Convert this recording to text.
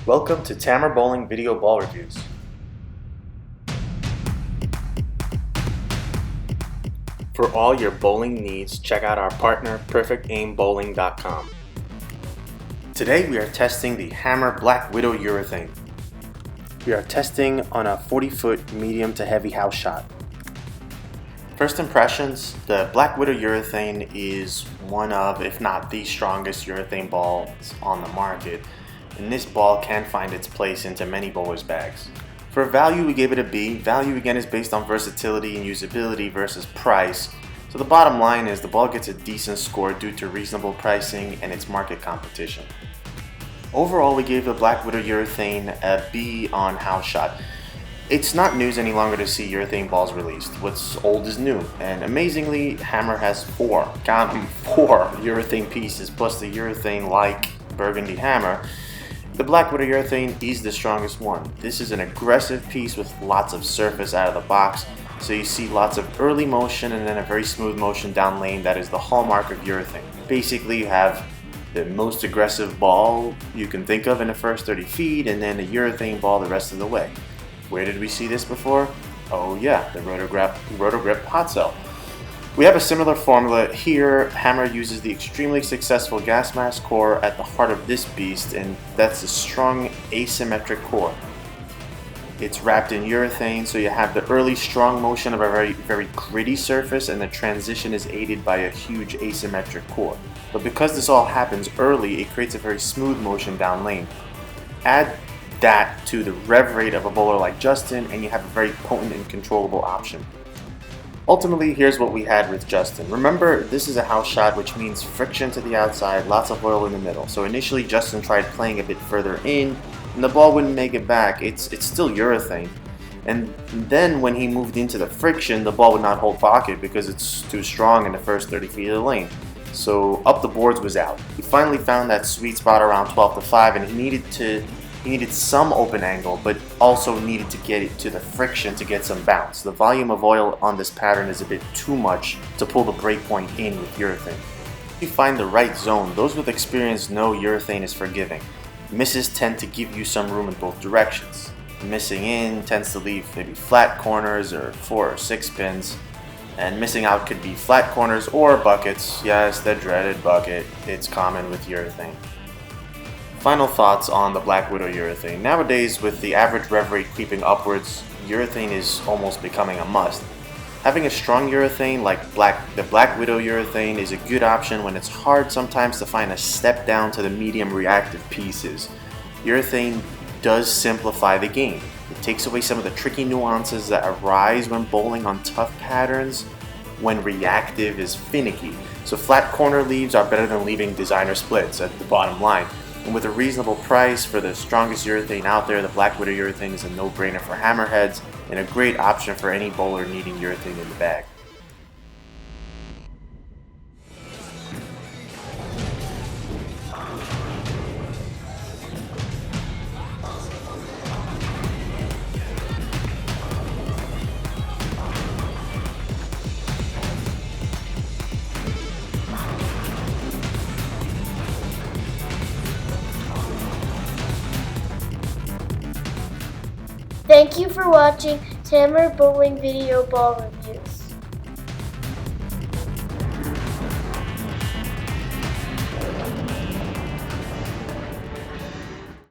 Welcome to Tamar Bowling Video Ball Reviews. For all your bowling needs, check out our partner PerfectAimBowling.com. Today we are testing the Hammer Black Widow Urethane. We are testing on a 40-foot medium to heavy house shot. First impressions, the Black Widow Urethane is one of, if not the strongest urethane balls on the market, and this ball can find its place into many bowlers' bags. For value, we gave it a B. Value again is based on versatility and usability versus price. So the bottom line is the ball gets a decent score due to reasonable pricing and its market competition. Overall, we gave the Black Widow Urethane a B on house shot. It's not news any longer to see urethane balls released. What's old is new, and amazingly, Hammer has four urethane pieces plus the urethane-like burgundy hammer. The Black Widow Urethane is the strongest one. This is an aggressive piece with lots of surface out of the box, so you see lots of early motion and then a very smooth motion down lane. That is the hallmark of urethane. Basically, you have the most aggressive ball you can think of in the first 30 feet and then a urethane ball the rest of the way. Where did we see this before? Oh yeah, the Rotogrip hot cell. We have a similar formula here. Hammer uses the extremely successful gas mask core at the heart of this beast, and that's a strong asymmetric core. It's wrapped in urethane, so you have the early strong motion of a very gritty surface, and the transition is aided by a huge asymmetric core. But because this all happens early, it creates a very smooth motion down lane. Add that to the rev rate of a bowler like Justin, and you have a very potent and controllable option. Ultimately, here's what we had with Justin. Remember, this is a house shot, which means friction to the outside, lots of oil in the middle. So initially, Justin tried playing a bit further in, and the ball wouldn't make it back. It's still urethane. And then when he moved into the friction, the ball would not hold pocket because it's too strong in the first 30 feet of the lane. So up the boards was out. He finally found that sweet spot around 12 to 5, and he needed some open angle, but also needed to get it to the friction to get some bounce. The volume of oil on this pattern is a bit too much to pull the break point in with urethane. If you find the right zone, those with experience know urethane is forgiving. Misses tend to give you some room in both directions. Missing in tends to leave maybe flat corners or 4 or 6 pins, and missing out could be flat corners or buckets. Yes, the dreaded bucket. It's common with urethane. Final thoughts on the Black Widow Urethane. Nowadays, with the average rev rate creeping upwards, urethane is almost becoming a must. Having a strong urethane like the Black Widow Urethane is a good option when it's hard sometimes to find a step down to the medium reactive pieces. Urethane does simplify the game. It takes away some of the tricky nuances that arise when bowling on tough patterns when reactive is finicky. So flat corner leaves are better than leaving designer splits at the bottom line. And with a reasonable price for the strongest urethane out there, the Black Widow Urethane is a no-brainer for hammerheads and a great option for any bowler needing urethane in the bag. Thank you for watching Tamar Bowling Video Ball Reviews.